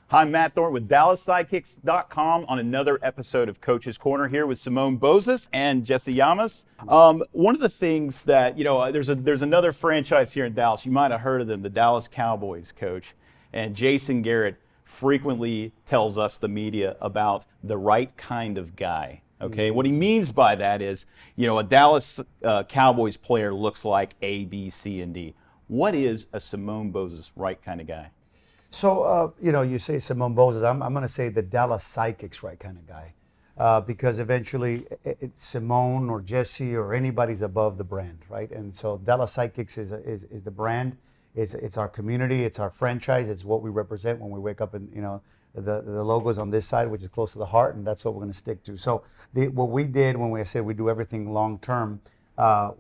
I'm Matt Thornton with DallasSidekicks.com on another episode of Coach's Corner here with Símon Bozas and Jesse Llamas. One of the things that, there's another franchise here in Dallas. You might have heard of them, the Dallas Cowboys, Coach. And Jason Garrett frequently tells us, the media, about the right kind of guy. Okay, what he means by that is, a Dallas Cowboys player looks like A, B, C, and D. What is a Símon Bozas right kind of guy? So, you say Símon Bozas, I'm going to say the Dallas Sidekicks right kind of guy. Because eventually Símon or Jesse or anybody's above the brand, right? And so Dallas Sidekicks is the brand. It's our community. It's our franchise. It's what we represent when we wake up and, the logo's on this side, which is close to the heart, and that's what we're going to stick to. So what we did when we said we do everything long term,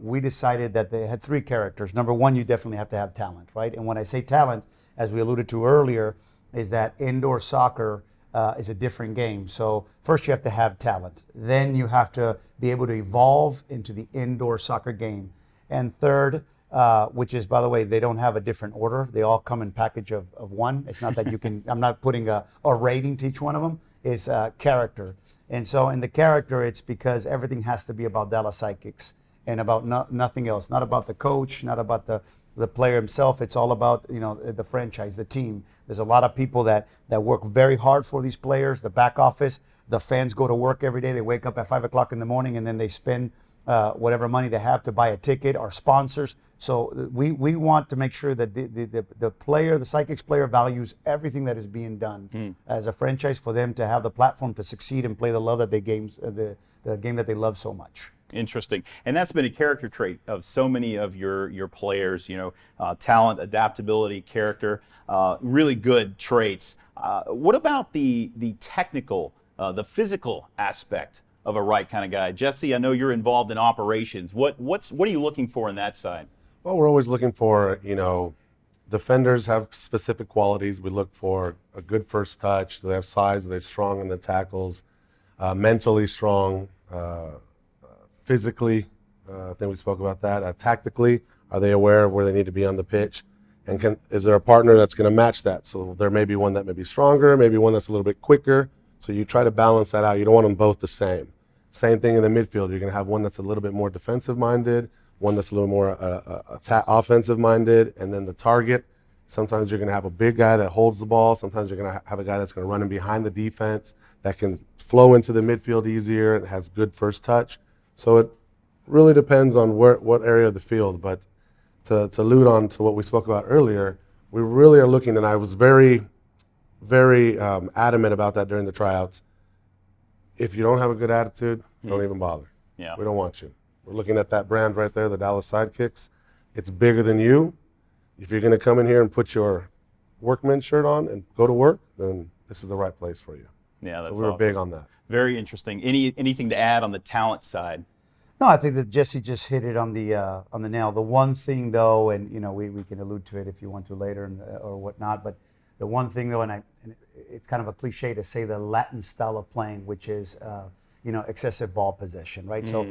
we decided that they had three characters. Number one, you definitely have to have talent, right? And when I say talent, as we alluded to earlier, is that indoor soccer is a different game. So first you have to have talent. Then you have to be able to evolve into the indoor soccer game. And third, which is, by the way, they don't have a different order. They all come in package of one. It's not that you can, I'm not putting a rating to each one of them. It's character. And so in the character, it's because everything has to be about Dallas Sidekicks and about nothing else. Not about the coach, not about the player himself. It's all about, the franchise, the team. There's a lot of people that work very hard for these players, the back office. The fans go to work every day. They wake up at 5 o'clock in the morning and then they spend whatever money they have to buy a ticket, our sponsors. So we want to make sure that the player, the Sidekicks player, values everything that is being done as a franchise for them to have the platform to succeed and play the love that the game that they love so much. Interesting. And that's been a character trait of so many of your players, talent, adaptability, character, really good traits. What about the technical, the physical aspect of a right kind of guy? Jesse, I know you're involved in operations. What are you looking for in that side? Well, we're always looking for, defenders have specific qualities. We look for a good first touch. Do they have size? Are they strong in the tackles? Mentally strong. Physically, I think we spoke about that. Tactically, are they aware of where they need to be on the pitch? And is there a partner that's going to match that? So there may be one that may be stronger, maybe one that's a little bit quicker. So you try to balance that out. You don't want them both the same. Same thing in the midfield. You're going to have one that's a little bit more defensive-minded, one that's a little more offensive-minded, and then the target. Sometimes you're going to have a big guy that holds the ball. Sometimes you're going to have a guy that's going to run in behind the defense that can flow into the midfield easier and has good first touch. So it really depends on what area of the field. But to allude on to what we spoke about earlier, we really are looking, and I was very, very adamant about that during the tryouts. If you don't have a good attitude, don't even bother. Yeah. We don't want you. We're looking at that brand right there, the Dallas Sidekicks. It's bigger than you. If you're going to come in here and put your workman shirt on and go to work, then this is the right place for you. Yeah, that's so we were awesome. big on that. Very interesting. Anything to add on the talent side? No, I think that Jesse just hit it on the nail. The one thing, though, and we can allude to it if you want to later or whatnot, but the one thing, though, and it's kind of a cliche to say the Latin style of playing, which is excessive ball possession, right? So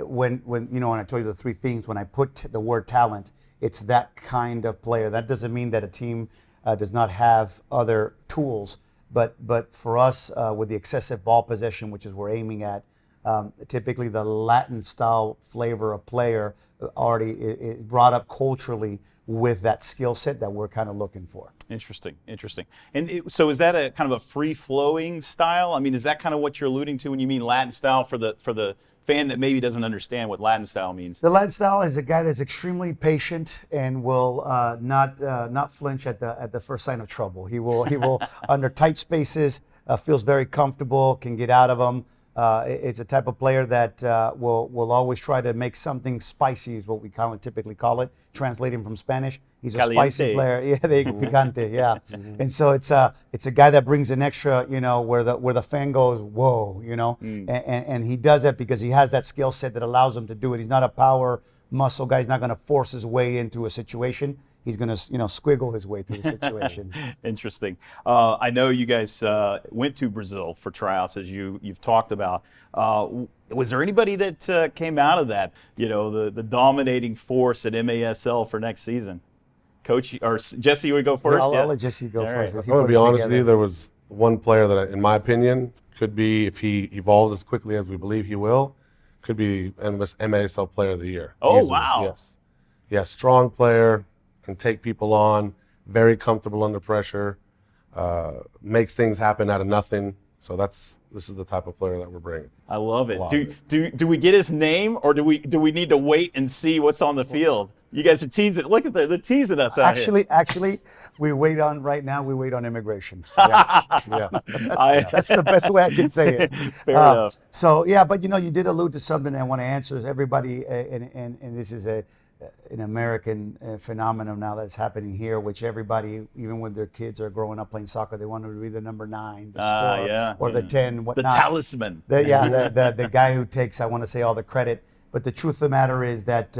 when I told you the three things, when I put the word talent, it's that kind of player. That doesn't mean that a team does not have other tools, but for us, with the excessive ball possession, which is we're aiming at, typically the Latin style flavor of player already is brought up culturally with that skill set that we're kind of looking for. Interesting. And so is that a kind of a free-flowing style? I mean, is that kind of what you're alluding to when you mean Latin style for the fan that maybe doesn't understand what Latin style means? The Latin style is a guy that's extremely patient and will not flinch at the first sign of trouble. He will under tight spaces, feels very comfortable, can get out of them. It's a type of player that will always try to make something spicy, is what we typically call it, translating from Spanish. He's a Caliente. spicy player. Yeah, picante, yeah. And so it's a guy that brings an extra, where the fan goes, whoa, and he does that because he has that skill set that allows him to do it. He's not a power muscle guy. He's not going to force his way into a situation. He's going to, squiggle his way through the situation. Interesting. I know you guys went to Brazil for tryouts, as you've talked about. Was there anybody that came out of that, the dominating force at MASL for next season? Coach or Jesse, you would go first? I'll let Jesse go All first. right. He I'm gonna put be it honest with together. you. There was one player that, in my opinion, could be, if he evolves as quickly as we believe he will, could be MASL Player of the Year. Oh, easily. wow. Yes, strong player, can take people on, very comfortable under pressure, makes things happen out of nothing. So this is the type of player that we're bringing. I love it. Love Do we get his name, or do we need to wait and see what's on the field? You guys are teasing. Look at they're teasing us out here. Actually, we wait on immigration. Yeah. That's the best way I can say it. Fair enough. So yeah, but you did allude to something I want to answer. Is everybody, and this is an American phenomenon now that's happening here, which everybody, even when their kids are growing up playing soccer, they want to be the number 9, the scorer, or the 10, whatnot. The talisman. The guy who takes, I want to say, all the credit. But the truth of the matter is that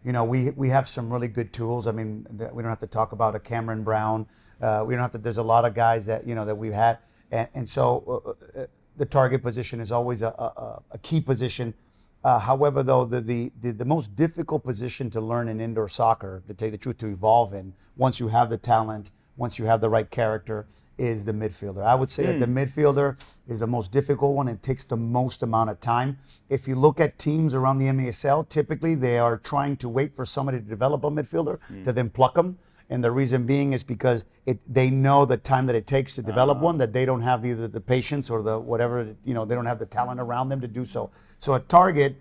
we have some really good tools. I mean, we don't have to talk about a Cameron Brown. We don't have to. There's a lot of guys that that we've had, and so the target position is always a key position. However, though, the most difficult position to learn in indoor soccer, to tell you the truth, to evolve in, once you have the talent, once you have the right character, is the midfielder. I would say that the midfielder is the most difficult one and takes the most amount of time. If you look at teams around the MASL, typically they are trying to wait for somebody to develop a midfielder to then pluck them. And the reason being is because they know the time that it takes to develop one, that they don't have either the patience or the whatever, they don't have the talent around them to do so. So a target,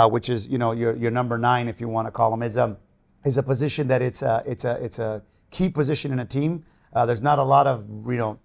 which is, your number 9, if you want to call them, is a position that it's a key position in a team. There's not a lot of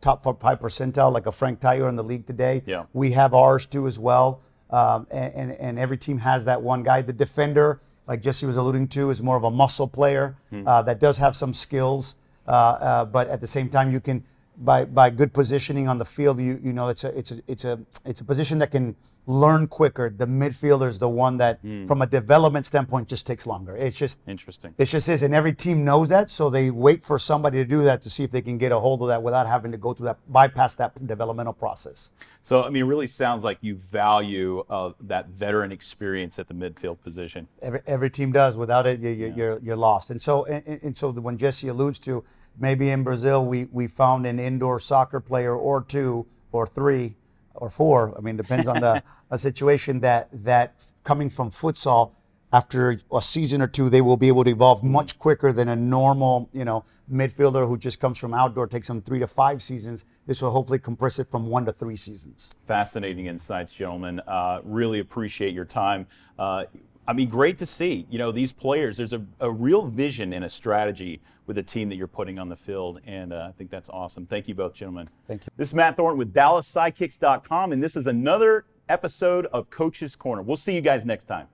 top 5 percentile like a Frank Tyler in the league today. Yeah. We have ours too as well, and every team has that one guy. The defender, like Jesse was alluding to, is more of a muscle player that does have some skills, but at the same time, you can by good positioning on the field, it's a position that can learn quicker. The midfielder is the one that, from a development standpoint, just takes longer. It's just Interesting. It just is, and every team knows that, so they wait for somebody to do that to see if they can get a hold of that without having to go through that, bypass that developmental process. So I mean, it really sounds like you value that veteran experience at the midfield position. Every team does. Without it, you're lost. And so when Jesse alludes to, maybe in Brazil we found an indoor soccer player or 2 or 3 or 4. I mean, depends on a situation that coming from futsal, after a season or 2, they will be able to evolve much quicker than a normal, midfielder who just comes from outdoor. Takes them 3 to 5 seasons. This will hopefully compress it from 1 to 3 seasons. Fascinating insights, gentlemen. Really appreciate your time. I mean, great to see, these players. There's a real vision and a strategy with the team that you're putting on the field, and I think that's awesome. Thank you both, gentlemen. Thank you. This is Matt Thornton with DallasSidekicks.com, and this is another episode of Coach's Corner. We'll see you guys next time.